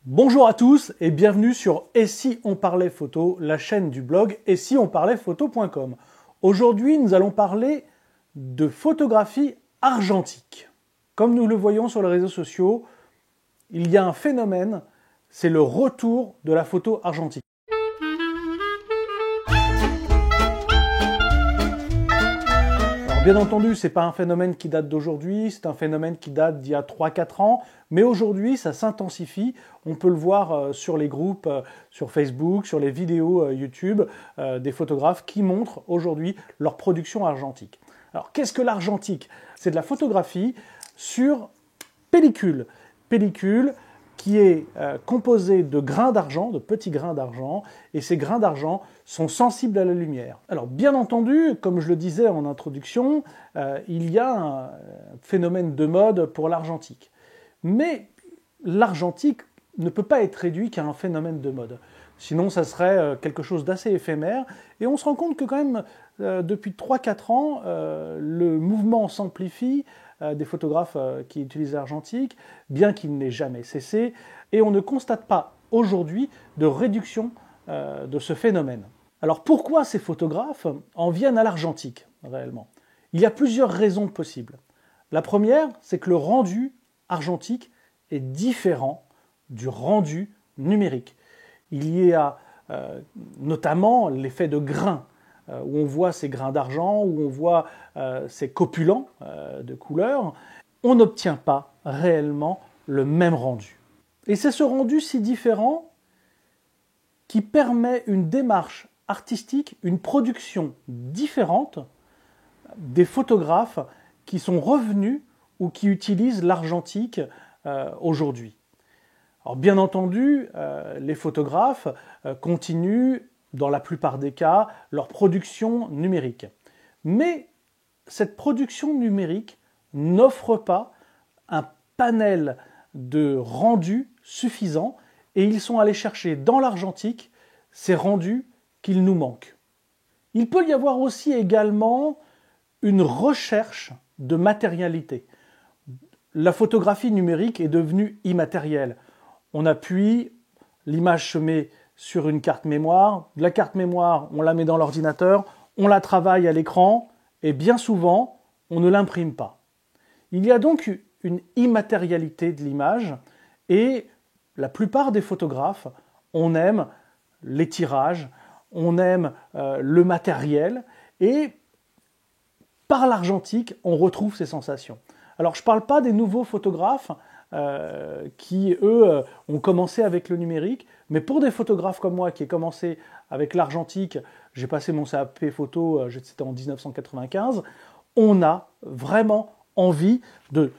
Bonjour à tous et bienvenue sur Et si on parlait photo, la chaîne du blog et si on parlait photo.com. Aujourd'hui, nous allons parler de photographie argentique. Comme nous le voyons sur les réseaux sociaux, il y a un phénomène, c'est le retour de la photo argentique. Bien entendu, ce n'est pas un phénomène qui date d'aujourd'hui, c'est un phénomène qui date d'il y a 3-4 ans, mais aujourd'hui ça s'intensifie, on peut le voir sur les groupes, sur Facebook, sur les vidéos YouTube, des photographes qui montrent aujourd'hui leur production argentique. Alors qu'est-ce que l'argentique? C'est de la photographie sur pellicule. Pellicule qui est composée de grains d'argent, de petits grains d'argent, et ces grains d'argent sont sensibles à la lumière. Alors bien entendu, comme je le disais en introduction, il y a un phénomène de mode pour l'argentique. Mais l'argentique ne peut pas être réduit qu'à un phénomène de mode. Sinon, ça serait quelque chose d'assez éphémère. Et on se rend compte que quand même, depuis 3-4 ans, le mouvement s'amplifie des photographes qui utilisent l'argentique, bien qu'il n'ait jamais cessé. Et on ne constate pas aujourd'hui de réduction de ce phénomène. Alors pourquoi ces photographes en viennent à l'argentique réellement? Il y a plusieurs raisons possibles. La première, c'est que le rendu argentique est différent du rendu numérique. Il y a notamment l'effet de grain, où on voit ces grains d'argent, où on voit ces copulants de couleurs. On n'obtient pas réellement le même rendu. Et c'est ce rendu si différent qui permet une démarche artistique, une production différente des photographes qui sont revenus ou qui utilisent l'argentique aujourd'hui. Alors bien entendu, les photographes continuent, dans la plupart des cas, leur production numérique. Mais cette production numérique n'offre pas un panel de rendus suffisant et ils sont allés chercher dans l'argentique ces rendus qu'il nous manque. Il peut y avoir aussi également une recherche de matérialité. La photographie numérique est devenue immatérielle. On appuie, l'image se met sur une carte mémoire, de la carte mémoire, on la met dans l'ordinateur, on la travaille à l'écran, et bien souvent, on ne l'imprime pas. Il y a donc une immatérialité de l'image, et la plupart des photographes, on aime les tirages, on aime le matériel, et par l'argentique, on retrouve ces sensations. Alors je ne parle pas des nouveaux photographes qui, eux, ont commencé avec le numérique, mais pour des photographes comme moi qui ai commencé avec l'argentique, j'ai passé mon CAP photo, c'était en 1995, on a vraiment envie de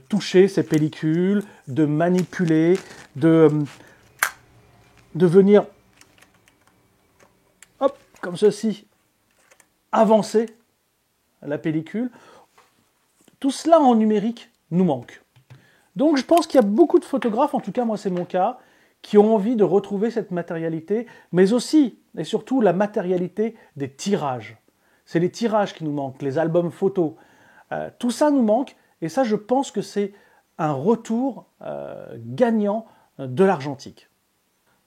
toucher ces pellicules, de manipuler, de venir, hop, comme ceci, avancer la pellicule. Tout cela en numérique nous manque. Donc je pense qu'il y a beaucoup de photographes, en tout cas moi c'est mon cas, qui ont envie de retrouver cette matérialité, mais aussi et surtout la matérialité des tirages. C'est les tirages qui nous manquent, les albums photos. Tout ça nous manque, et ça je pense que c'est un retour gagnant de l'argentique.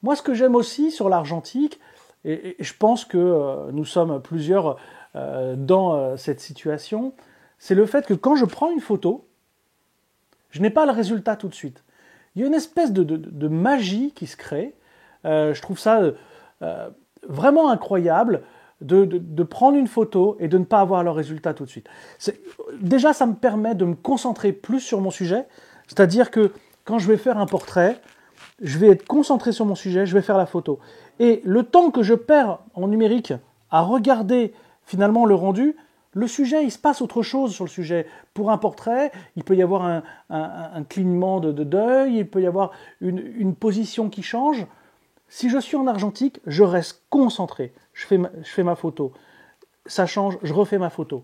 Moi ce que j'aime aussi sur l'argentique, et je pense que nous sommes plusieurs dans cette situation, c'est le fait que quand je prends une photo, je n'ai pas le résultat tout de suite. Il y a une espèce de magie qui se crée. Je trouve ça vraiment incroyable de prendre une photo et de ne pas avoir le résultat tout de suite. Déjà, ça me permet de me concentrer plus sur mon sujet. C'est-à-dire que quand je vais faire un portrait, je vais être concentré sur mon sujet, je vais faire la photo. Et le temps que je perds en numérique à regarder finalement le rendu, le sujet, il se passe autre chose sur le sujet. Pour un portrait, il peut y avoir un clignement d'œil, il peut y avoir une position qui change. Si je suis en argentique, je reste concentré. Je fais ma photo. Ça change, je refais ma photo.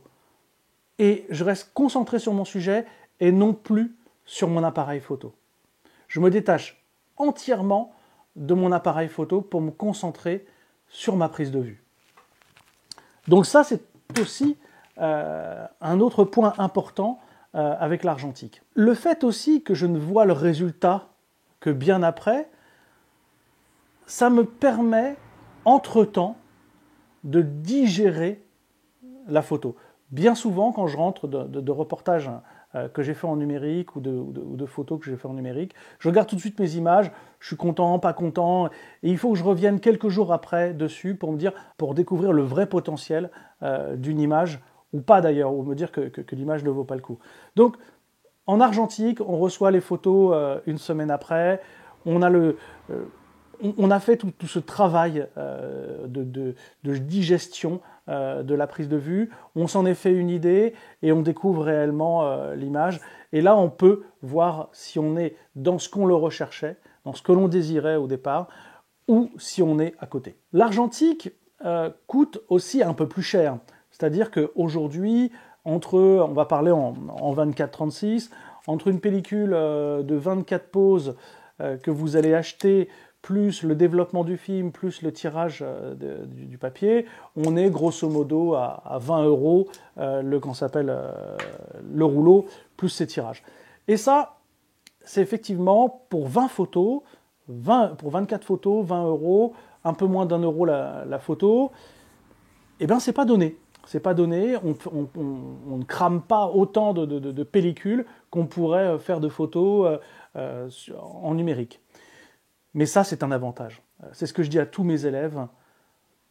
Et je reste concentré sur mon sujet et non plus sur mon appareil photo. Je me détache entièrement de mon appareil photo pour me concentrer sur ma prise de vue. Donc ça, c'est aussi un autre point important avec l'argentique. Le fait aussi que je ne vois le résultat que bien après, ça me permet, entre-temps, de digérer la photo. Bien souvent, quand je rentre de reportages que j'ai fait en numérique ou de photos que j'ai fait en numérique, je regarde tout de suite mes images, je suis content, pas content, et il faut que je revienne quelques jours après dessus pour découvrir le vrai potentiel d'une image, ou pas d'ailleurs, ou me dire que l'image ne vaut pas le coup. Donc, en argentique, on reçoit les photos une semaine après, on a fait tout ce travail de digestion de la prise de vue, on s'en est fait une idée et on découvre réellement l'image. Et là, on peut voir si on est dans ce qu'on le recherchait, dans ce que l'on désirait au départ, ou si on est à côté. L'argentique coûte aussi un peu plus cher. C'est-à-dire qu'aujourd'hui, on va parler en 24-36, entre une pellicule de 24 poses que vous allez acheter, plus le développement du film, plus le tirage du papier, on est grosso modo à 20 euros le rouleau, plus ses tirages. Et ça, c'est effectivement pour 20 photos, pour 24 photos, 20 euros, un peu moins d'1 euro la photo, eh bien c'est pas donné. C'est pas donné, on ne crame pas autant de pellicules qu'on pourrait faire de photos en numérique. Mais ça, c'est un avantage. C'est ce que je dis à tous mes élèves.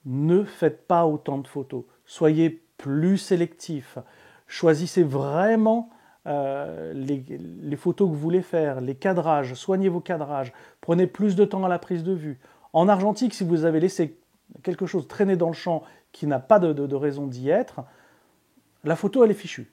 Ne faites pas autant de photos. Soyez plus sélectifs. Choisissez vraiment les photos que vous voulez faire, les cadrages. Soignez vos cadrages. Prenez plus de temps à la prise de vue. En argentique, si vous avez laissé quelque chose traîner dans le champ qui n'a pas de raison d'y être, la photo, elle est fichue.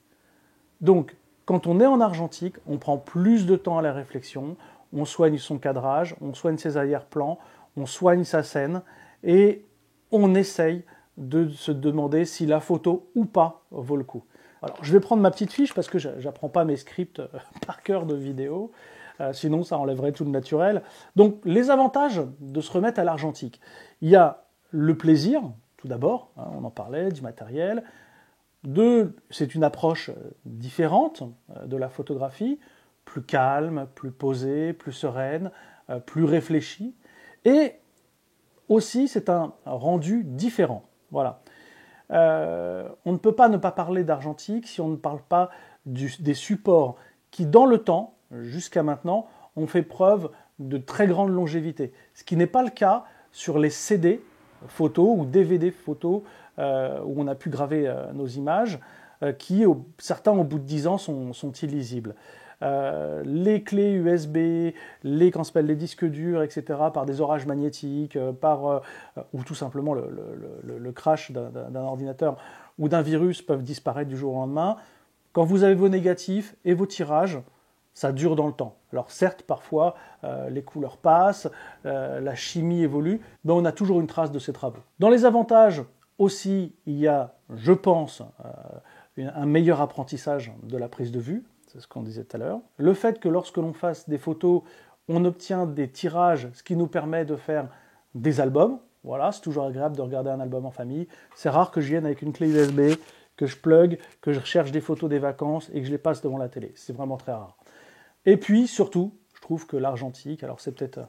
Donc, quand on est en argentique, on prend plus de temps à la réflexion, on soigne son cadrage, on soigne ses arrière-plans, on soigne sa scène, et on essaye de se demander si la photo ou pas vaut le coup. Alors, je vais prendre ma petite fiche parce que je n'apprends pas mes scripts par cœur de vidéo, sinon ça enlèverait tout le naturel. Donc, les avantages de se remettre à l'argentique. Il y a le plaisir, tout d'abord, hein, on en parlait, du matériel. 2, c'est une approche différente de la photographie, plus calme, plus posée, plus sereine, plus réfléchie. Et aussi, c'est un rendu différent. Voilà. On ne peut pas ne pas parler d'argentique si on ne parle pas des supports qui, dans le temps, jusqu'à maintenant, ont fait preuve de très grande longévité. Ce qui n'est pas le cas sur les CD photos ou DVD photos où on a pu graver nos images, qui, certains au bout de 10 ans, sont illisibles. Les clés USB, les disques durs, etc., par des orages magnétiques, ou tout simplement le crash d'un ordinateur ou d'un virus peuvent disparaître du jour au lendemain. Quand vous avez vos négatifs et vos tirages, ça dure dans le temps. Alors certes, parfois, les couleurs passent, la chimie évolue, mais on a toujours une trace de ces travaux. Dans les avantages aussi, il y a, je pense, un meilleur apprentissage de la prise de vue. C'est ce qu'on disait tout à l'heure. Le fait que lorsque l'on fasse des photos, on obtient des tirages, ce qui nous permet de faire des albums. Voilà, c'est toujours agréable de regarder un album en famille. C'est rare que je vienne avec une clé USB, que je plug, que je recherche des photos des vacances et que je les passe devant la télé. C'est vraiment très rare. Et puis, surtout, je trouve que l'argentique, alors c'est peut-être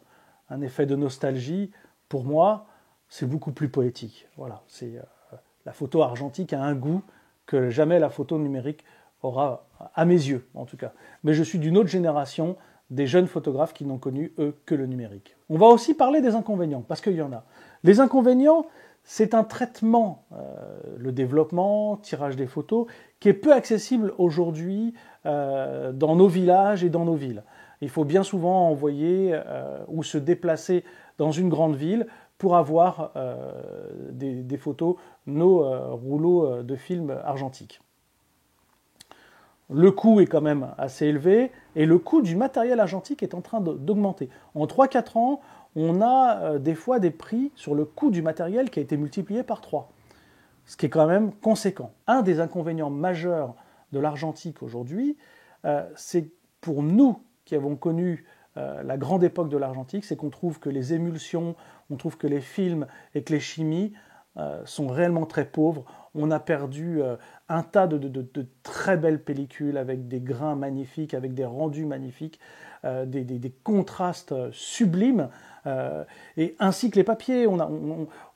un effet de nostalgie, pour moi, c'est beaucoup plus poétique. Voilà, la photo argentique a un goût que jamais la photo numérique aura, à mes yeux en tout cas. Mais je suis d'une autre génération, des jeunes photographes qui n'ont connu, eux, que le numérique. On va aussi parler des inconvénients, parce qu'il y en a. Les inconvénients, c'est un traitement, le développement, tirage des photos, qui est peu accessible aujourd'hui dans nos villages et dans nos villes. Il faut bien souvent envoyer ou se déplacer dans une grande ville pour avoir des photos, nos rouleaux de films argentiques. Le coût est quand même assez élevé et le coût du matériel argentique est en train d'augmenter. En 3-4 ans, on a des fois des prix sur le coût du matériel qui a été multiplié par 3, ce qui est quand même conséquent. Un des inconvénients majeurs de l'argentique aujourd'hui, c'est pour nous qui avons connu la grande époque de l'argentique, c'est qu'on trouve que les émulsions, on trouve que les films et que les chimies sont réellement très pauvres. On a perdu un tas de très belles pellicules avec des grains magnifiques, avec des rendus magnifiques, des contrastes sublimes, et ainsi que les papiers.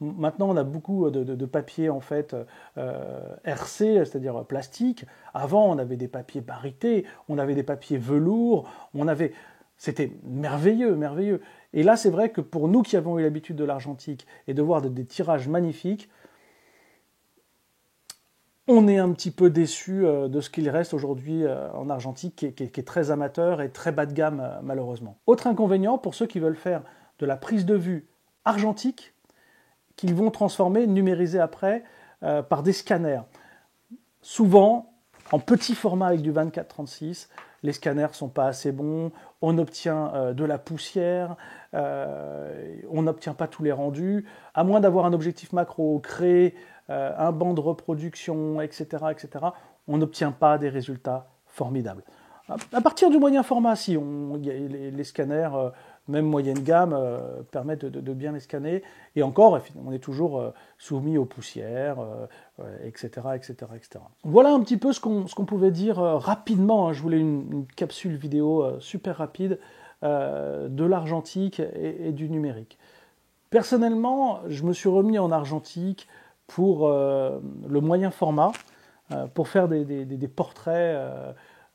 Maintenant, on a beaucoup de papiers en fait RC, c'est-à-dire plastique. Avant, on avait des papiers barités, on avait des papiers velours, c'était merveilleux, merveilleux. Et là, c'est vrai que pour nous qui avons eu l'habitude de l'argentique et de voir des tirages magnifiques, on est un petit peu déçu de ce qu'il reste aujourd'hui en argentique, qui est très amateur et très bas de gamme, malheureusement. Autre inconvénient, pour ceux qui veulent faire de la prise de vue argentique, qu'ils vont transformer, numériser après, par des scanners. Souvent, en petit format avec du 24-36, les scanners ne sont pas assez bons, on obtient de la poussière, on n'obtient pas tous les rendus, à moins d'avoir un objectif macro créé, un banc de reproduction, etc., etc., on n'obtient pas des résultats formidables. À partir du moyen format, si les scanners, même moyenne gamme, permettent de bien les scanner, et encore, on est toujours soumis aux poussières, etc., etc., etc. Voilà un petit peu ce qu'on pouvait dire rapidement. Je voulais une capsule vidéo super rapide de l'argentique et du numérique. Personnellement, je me suis remis en argentique pour le moyen format, pour faire des portraits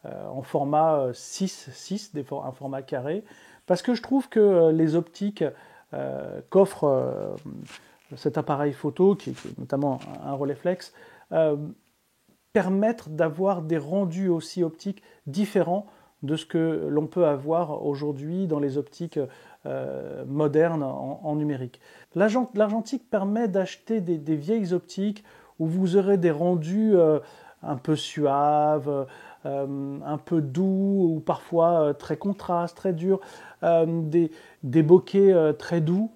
en format 6, un format carré, parce que je trouve que les optiques qu'offre cet appareil photo, qui est notamment un Rolleiflex, permettent d'avoir des rendus aussi optiques différents de ce que l'on peut avoir aujourd'hui dans les optiques modernes en numérique. L'argentique permet d'acheter des vieilles optiques où vous aurez des rendus un peu suaves, un peu doux, ou parfois très contrastes, très durs, des bokeh très doux,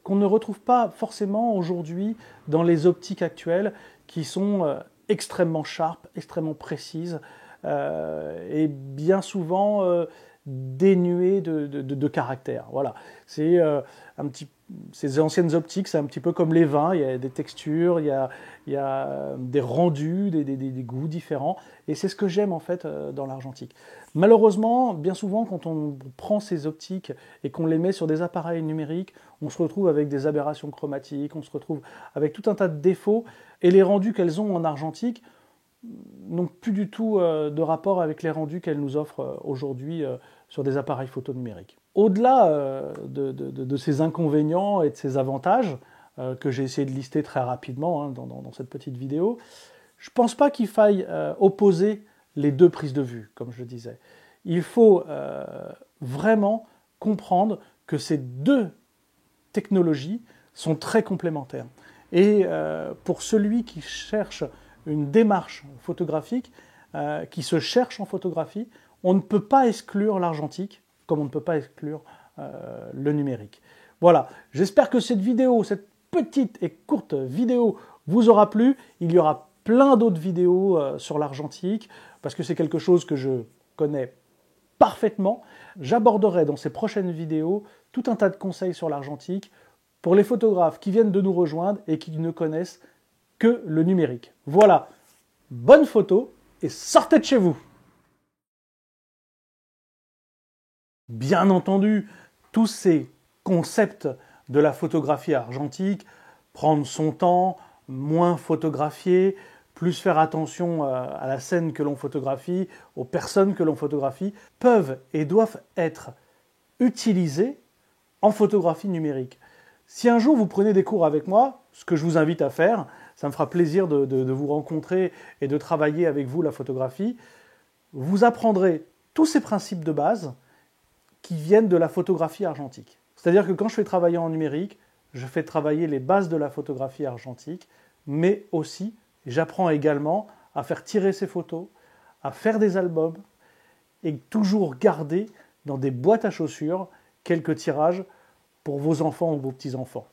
qu'on ne retrouve pas forcément aujourd'hui dans les optiques actuelles qui sont extrêmement sharp, extrêmement précises, et bien souvent dénuées de caractère. Voilà. Ces anciennes optiques, c'est un petit peu comme les vins, il y a des textures, il y a des rendus, des goûts différents, et c'est ce que j'aime en fait dans l'argentique. Malheureusement, bien souvent, quand on prend ces optiques et qu'on les met sur des appareils numériques, on se retrouve avec des aberrations chromatiques, on se retrouve avec tout un tas de défauts, et les rendus qu'elles ont en argentique n'ont plus du tout de rapport avec les rendus qu'elles nous offrent aujourd'hui sur des appareils photo numériques. Au-delà de ces inconvénients et de ces avantages, que j'ai essayé de lister très rapidement dans cette petite vidéo, je ne pense pas qu'il faille opposer les deux prises de vue, comme je le disais. Il faut vraiment comprendre que ces deux technologies sont très complémentaires. Et pour celui qui cherche une démarche photographique, qui se cherche en photographie, on ne peut pas exclure l'argentique, comme on ne peut pas exclure le numérique. Voilà, j'espère que cette vidéo, cette petite et courte vidéo vous aura plu. Il y aura plein d'autres vidéos sur l'argentique, parce que c'est quelque chose que je connais parfaitement. J'aborderai dans ces prochaines vidéos tout un tas de conseils sur l'argentique pour les photographes qui viennent de nous rejoindre et qui ne connaissent que le numérique. Voilà, bonne photo et sortez de chez vous! Bien entendu, tous ces concepts de la photographie argentique, prendre son temps, moins photographier, plus faire attention à la scène que l'on photographie, aux personnes que l'on photographie, peuvent et doivent être utilisés en photographie numérique. Si un jour vous prenez des cours avec moi, ce que je vous invite à faire, ça me fera plaisir de vous rencontrer et de travailler avec vous la photographie, vous apprendrez tous ces principes de base qui viennent de la photographie argentique. C'est-à-dire que quand je fais travailler en numérique, je fais travailler les bases de la photographie argentique, mais aussi, j'apprends également à faire tirer ces photos, à faire des albums, et toujours garder dans des boîtes à chaussures quelques tirages pour vos enfants ou vos petits-enfants.